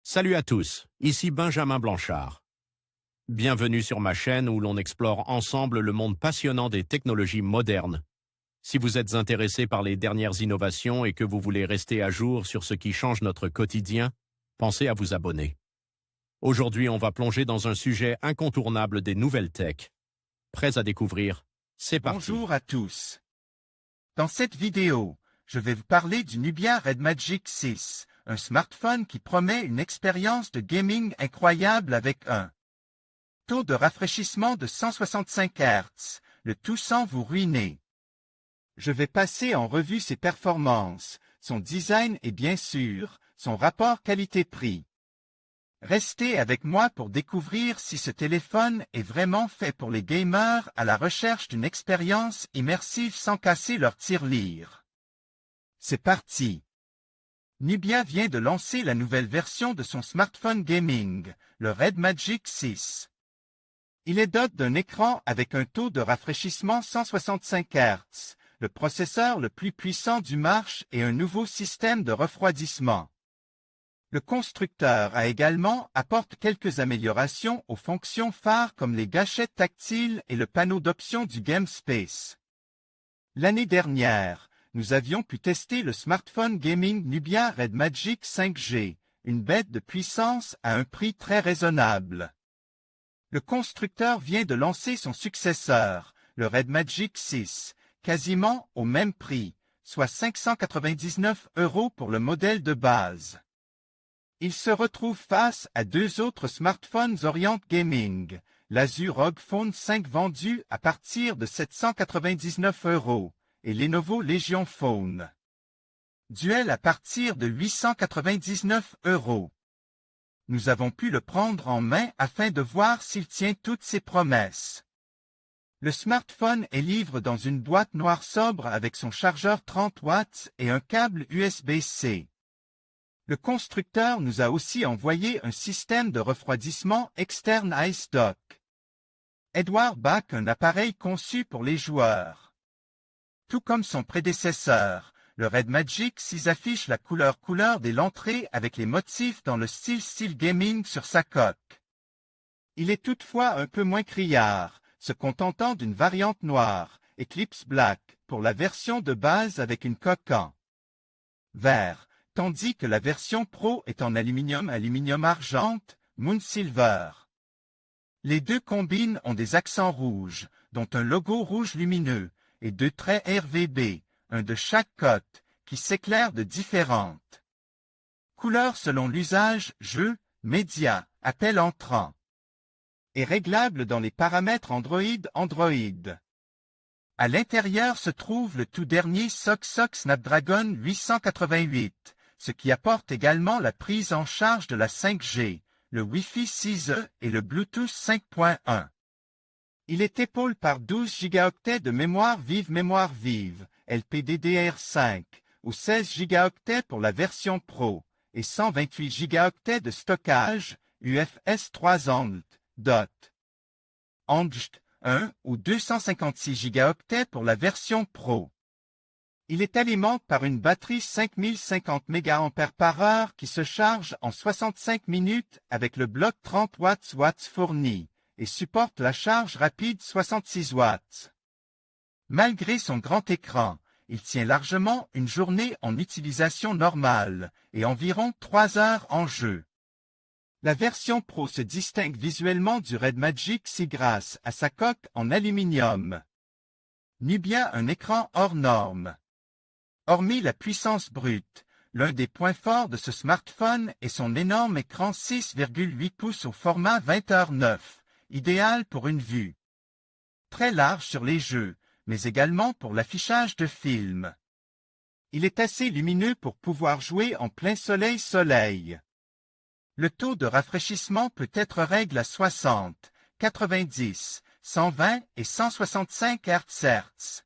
Salut à tous, ici Benjamin Blanchard. Bienvenue sur ma chaîne où l'on explore ensemble le monde passionnant des technologies modernes. Si vous êtes intéressé par les dernières innovations et que vous voulez rester à jour sur ce qui change notre quotidien, pensez à vous abonner. Aujourd'hui, on va plonger dans un sujet incontournable des nouvelles tech. Prêts à découvrir? C'est parti. Bonjour à tous. Dans cette vidéo, je vais vous parler du Nubia Red Magic 6, un smartphone qui promet une expérience de gaming incroyable avec un taux de rafraîchissement de 165 Hz, le tout sans vous ruiner. Je vais passer en revue ses performances, son design et bien sûr, son rapport qualité-prix. Restez avec moi pour découvrir si ce téléphone est vraiment fait pour les gamers à la recherche d'une expérience immersive sans casser leur tirelire. C'est parti! Nubia vient de lancer la nouvelle version de son smartphone gaming, le Red Magic 6. Il est doté d'un écran avec un taux de rafraîchissement 165 Hz, le processeur le plus puissant du marché et un nouveau système de refroidissement. Le constructeur a également apporté quelques améliorations aux fonctions phares comme les gâchettes tactiles et le panneau d'options du GameSpace. L'année dernière, nous avions pu tester le smartphone gaming Nubia Red Magic 5G, une bête de puissance à un prix très raisonnable. Le constructeur vient de lancer son successeur, le Red Magic 6, quasiment au même prix, soit 599 € pour le modèle de base. Il se retrouve face à deux autres smartphones Orient Gaming, l'Asus ROG Phone 5 vendu à partir de 799 € et Lenovo Legion Phone Duel à partir de 899 €. Nous avons pu le prendre en main afin de voir s'il tient toutes ses promesses. Le smartphone est livré dans une boîte noire sobre avec son chargeur 30 watts et un câble USB-C. Le constructeur nous a aussi envoyé un système de refroidissement externe iSdock. Edward back un appareil conçu pour les joueurs. Tout comme son prédécesseur, le Red Magic 6 affiche la couleur de l'entrée avec les motifs dans le style gaming sur sa coque. Il est toutefois un peu moins criard, se contentant d'une variante noire, Eclipse Black, pour la version de base avec une coque en vert, tandis que la version Pro est en aluminium argent, Moon Silver. Les deux combines ont des accents rouges, dont un logo rouge lumineux, et deux traits RGB, un de chaque côté, qui s'éclairent de différentes couleurs selon l'usage, jeu, média, appel entrant. Et réglable dans les paramètres Android. À l'intérieur se trouve le tout dernier SoC Snapdragon 888, ce qui apporte également la prise en charge de la 5G, le Wi-Fi 6E et le Bluetooth 5.1. Il est épaulé par 12 Go de mémoire vive, LPDDR5, ou 16 Go pour la version Pro, et 128 Go de stockage, UFS 3 1 ou 256 Go pour la version Pro. Il est alimenté par une batterie 5050 mAh qui se charge en 65 minutes avec le bloc 30 watts fourni et supporte la charge rapide 66 watts. Malgré son grand écran, il tient largement une journée en utilisation normale et environ 3 heures en jeu. La version Pro se distingue visuellement du Red Magic 6 grâce à sa coque en aluminium. Nubia un écran hors norme. Hormis la puissance brute, l'un des points forts de ce smartphone est son énorme écran 6,8 pouces au format 20h9, idéal pour une vue très large sur les jeux, mais également pour l'affichage de films. Il est assez lumineux pour pouvoir jouer en plein soleil. Le taux de rafraîchissement peut être réglé à 60, 90, 120 et 165 Hz.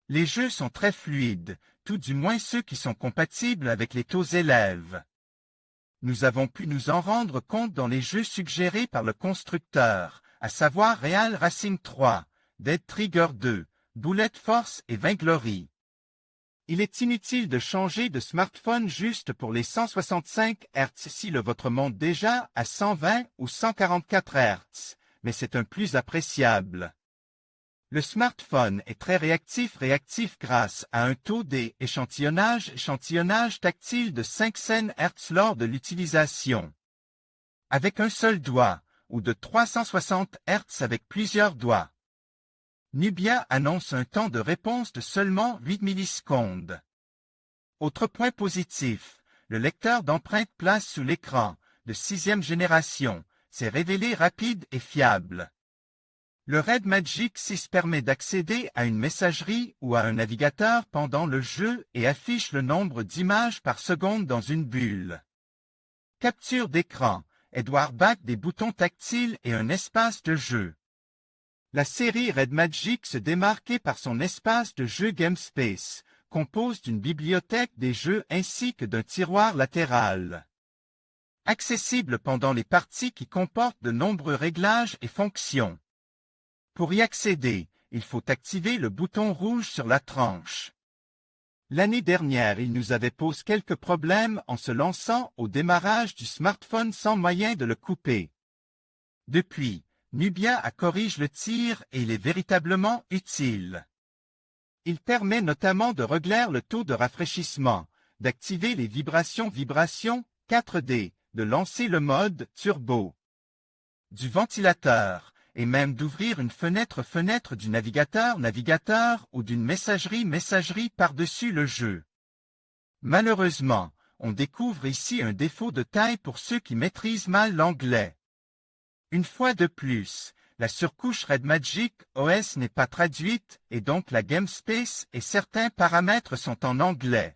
Les jeux sont très fluides, tout du moins ceux qui sont compatibles avec les taux élèves. Nous avons pu nous en rendre compte dans les jeux suggérés par le constructeur, à savoir Real Racing 3, Dead Trigger 2, Bullet Force et Vainglory. Il est inutile de changer de smartphone juste pour les 165 Hz si le vôtre monte déjà à 120 ou 144 Hz, mais c'est un plus appréciable. Le smartphone est très réactif grâce à un taux d'échantillonnage tactile de 500 Hz lors de l'utilisation. Avec un seul doigt, ou de 360 Hz avec plusieurs doigts. Nubia annonce un temps de réponse de seulement 8 millisecondes. Autre point positif, le lecteur d'empreintes place sous l'écran, de 6e génération, s'est révélé rapide et fiable. Le Red Magic 6 permet d'accéder à une messagerie ou à un navigateur pendant le jeu et affiche le nombre d'images par seconde dans une bulle. Capture d'écran, Edward Bach des boutons tactiles et un espace de jeu. La série Red Magic se démarquait par son espace de jeu GameSpace, compose d'une bibliothèque des jeux ainsi que d'un tiroir latéral. Accessible pendant les parties qui comportent de nombreux réglages et fonctions. Pour y accéder, il faut activer le bouton rouge sur la tranche. L'année dernière, il nous avait posé quelques problèmes en se lançant au démarrage du smartphone sans moyen de le couper. Depuis, Nubia corrige le tir et il est véritablement utile. Il permet notamment de régler le taux de rafraîchissement, d'activer les vibrations 4D, de lancer le mode turbo, du ventilateur, et même d'ouvrir une fenêtre du navigateur ou d'une messagerie par-dessus le jeu. Malheureusement, on découvre ici un défaut de taille pour ceux qui maîtrisent mal l'anglais. Une fois de plus, la surcouche Red Magic OS n'est pas traduite et donc la GameSpace et certains paramètres sont en anglais.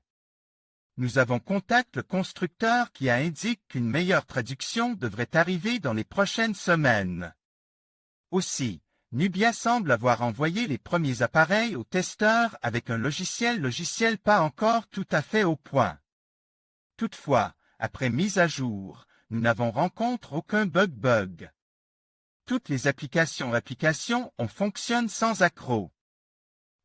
Nous avons contacté le constructeur qui indique qu'une meilleure traduction devrait arriver dans les prochaines semaines. Aussi, Nubia semble avoir envoyé les premiers appareils aux testeurs avec un logiciel pas encore tout à fait au point. Toutefois, après mise à jour, nous n'avons rencontré aucun bug. Toutes les applications fonctionnent sans accroc.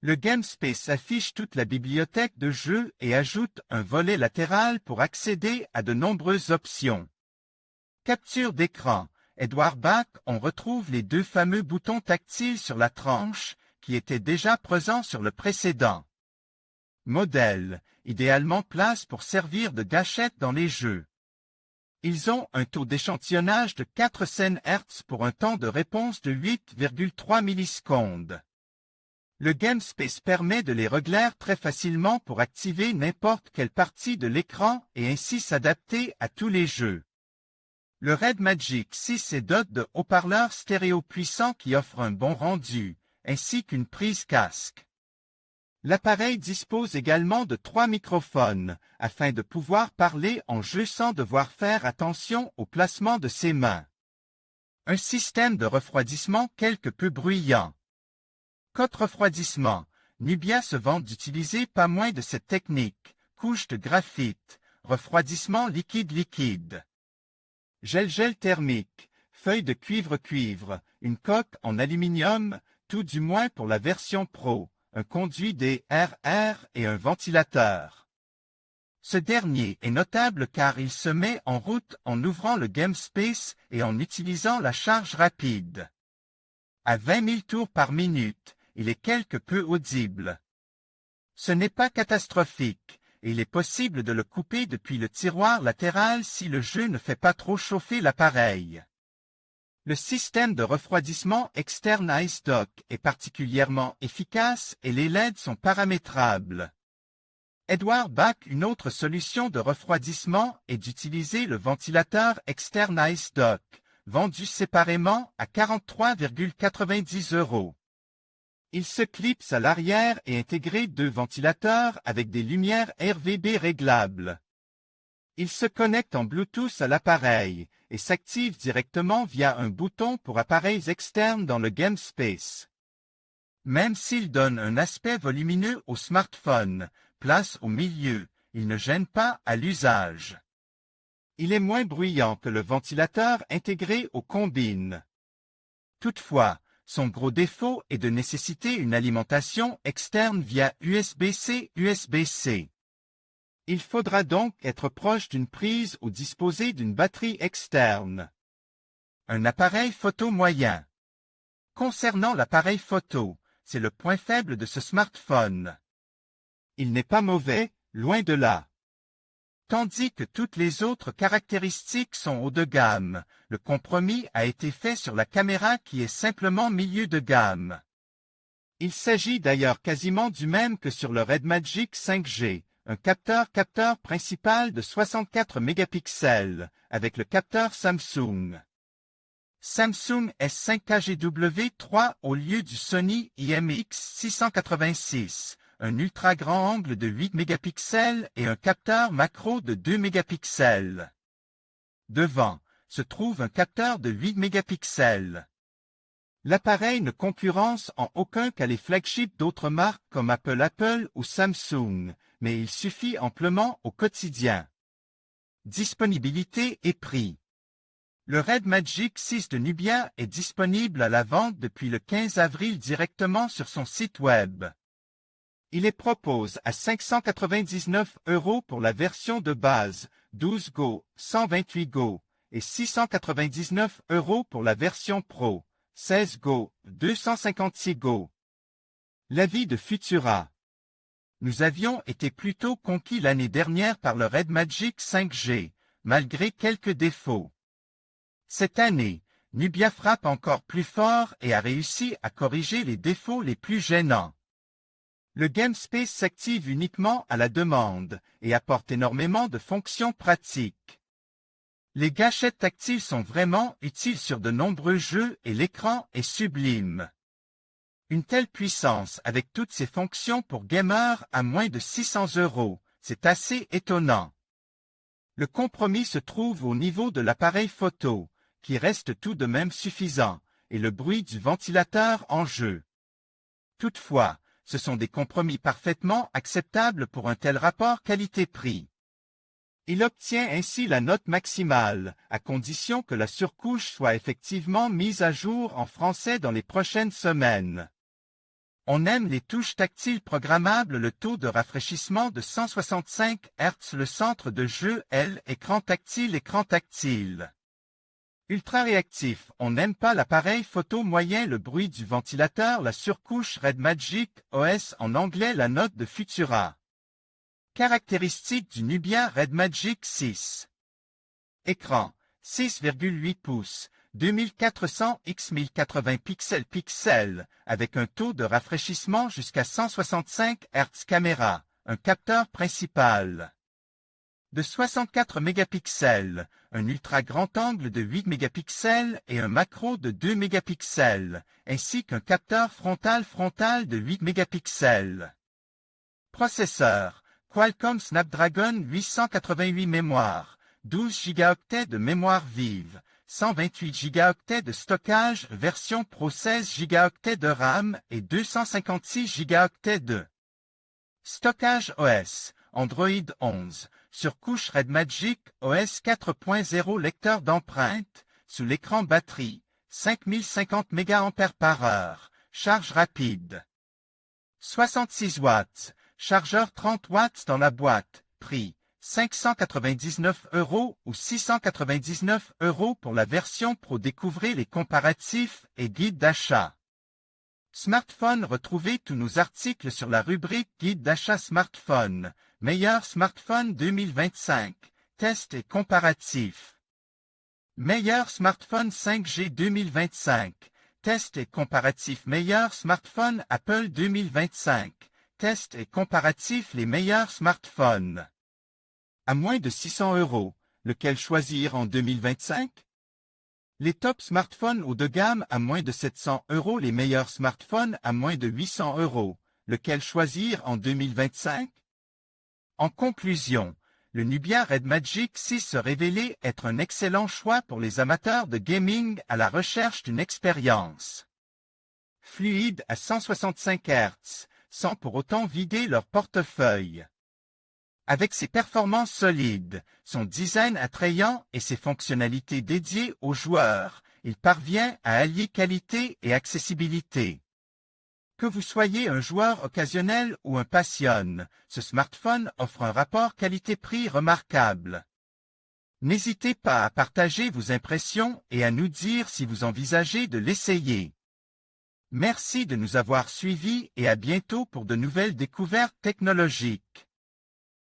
Le GameSpace affiche toute la bibliothèque de jeux et ajoute un volet latéral pour accéder à de nombreuses options. Capture d'écran, Edward Bach, on retrouve les deux fameux boutons tactiles sur la tranche, qui étaient déjà présents sur le précédent. Modèle, idéalement place pour servir de gâchette dans les jeux. Ils ont un taux d'échantillonnage de 400 Hz pour un temps de réponse de 8,3 millisecondes. Le GameSpace permet de les régler très facilement pour activer n'importe quelle partie de l'écran et ainsi s'adapter à tous les jeux. Le Red Magic 6 est doté de haut-parleurs stéréo puissants qui offrent un bon rendu, ainsi qu'une prise casque. L'appareil dispose également de 3 microphones, afin de pouvoir parler en jeu sans devoir faire attention au placement de ses mains. Un système de refroidissement quelque peu bruyant. Côté refroidissement, Nubia se vante d'utiliser pas moins de cette technique, couche de graphite, refroidissement liquide-liquide. Gel thermique, feuille de cuivre, une coque en aluminium, tout du moins pour la version Pro, un conduit DRR et un ventilateur. Ce dernier est notable car il se met en route en ouvrant le GameSpace et en utilisant la charge rapide. À 20 000 tours par minute, il est quelque peu audible. Ce n'est pas catastrophique, et il est possible de le couper depuis le tiroir latéral si le jeu ne fait pas trop chauffer l'appareil. Le système de refroidissement externe Ice Dock est particulièrement efficace et les LED sont paramétrables. Edward Bach, une autre solution de refroidissement est d'utiliser le ventilateur externe Ice Dock, vendu séparément à 43,90 €. Il se clipse à l'arrière et intégré 2 ventilateurs avec des lumières RGB réglables. Il se connecte en Bluetooth à l'appareil et s'active directement via un bouton pour appareils externes dans le GameSpace. Même s'il donne un aspect volumineux au smartphone, place au milieu, il ne gêne pas à l'usage. Il est moins bruyant que le ventilateur intégré aux combines. Toutefois, Son gros défaut est de nécessiter une alimentation externe via USB-C. Il faudra donc être proche d'une prise ou disposer d'une batterie externe. Un appareil photo moyen. Concernant l'appareil photo, c'est le point faible de ce smartphone. Il n'est pas mauvais, loin de là. Tandis que toutes les autres caractéristiques sont haut de gamme, le compromis a été fait sur la caméra qui est simplement milieu de gamme. Il s'agit d'ailleurs quasiment du même que sur le Red Magic 5G, un capteur principal de 64 mégapixels, avec le capteur Samsung. Samsung S5KGW3 au lieu du Sony IMX686, un ultra grand angle de 8 mégapixels et un capteur macro de 2 mégapixels. Devant se trouve un capteur de 8 mégapixels. L'appareil ne concurrence en aucun cas les flagships d'autres marques comme Apple ou Samsung, mais il suffit amplement au quotidien. Disponibilité et prix. Le Red Magic 6 de Nubia est disponible à la vente depuis le 15 avril directement sur son site web. Il les propose à 599 € pour la version de base, 12 Go, 128 Go, et 699 € pour la version Pro, 16 Go, 256 Go. L'avis de Futura. Nous avions été plutôt conquis l'année dernière par le Red Magic 5G, malgré quelques défauts. Cette année, Nubia frappe encore plus fort et a réussi à corriger les défauts les plus gênants. Le GameSpace s'active uniquement à la demande et apporte énormément de fonctions pratiques. Les gâchettes tactiles sont vraiment utiles sur de nombreux jeux et l'écran est sublime. Une telle puissance avec toutes ces fonctions pour gamers à moins de 600 €, c'est assez étonnant. Le compromis se trouve au niveau de l'appareil photo, qui reste tout de même suffisant, et le bruit du ventilateur en jeu. Toutefois, ce sont des compromis parfaitement acceptables pour un tel rapport qualité-prix. Il obtient ainsi la note maximale, à condition que la surcouche soit effectivement mise à jour en français dans les prochaines semaines. On aime les touches tactiles programmables, le taux de rafraîchissement de 165 Hz, le centre de jeu écran tactile. Ultra réactif, on n'aime pas l'appareil photo moyen, le bruit du ventilateur, la surcouche Red Magic OS en anglais, la note de Futura. Caractéristiques du Nubia Red Magic 6. Écran, 6,8 pouces, 2400 x 1080 pixels, avec un taux de rafraîchissement jusqu'à 165 Hz. Caméra, un capteur principal de 64 mégapixels, un ultra grand angle de 8 mégapixels et un macro de 2 mégapixels, ainsi qu'un capteur frontal de 8 mégapixels. Processeur, Qualcomm Snapdragon 888, mémoire, 12 Go de mémoire vive, 128 Go de stockage, version Pro 16 Go de RAM et 256 Go de stockage. OS, Android 11, surcouche Red Magic OS 4.0, lecteur d'empreintes, sous l'écran, batterie, 5050 mAh, charge rapide, 66 watts, chargeur 30 watts dans la boîte, prix, 599 € ou 699 € pour la version Pro. Découvrez les comparatifs et guide d'achat. Smartphone, retrouvez tous nos articles sur la rubrique Guide d'achat smartphone, meilleur smartphone 2025, test et comparatif. Meilleur smartphone 5G 2025, test et comparatif. Meilleur smartphone Apple 2025, test et comparatif. Les meilleurs smartphones à moins de 600 €, lequel choisir en 2025? Les top smartphones haut de gamme à moins de 700 €, les meilleurs smartphones à moins de 800 €, lequel choisir en 2025? En conclusion, le Nubia Red Magic 6 se révélait être un excellent choix pour les amateurs de gaming à la recherche d'une expérience fluide à 165 Hz, sans pour autant vider leur portefeuille. Avec ses performances solides, son design attrayant et ses fonctionnalités dédiées aux joueurs, Il parvient à allier qualité et accessibilité. Que vous soyez un joueur occasionnel ou un passionné, ce smartphone offre un rapport qualité-prix remarquable. N'hésitez pas à partager vos impressions et à nous dire si vous envisagez de l'essayer. Merci de nous avoir suivis et à bientôt pour de nouvelles découvertes technologiques.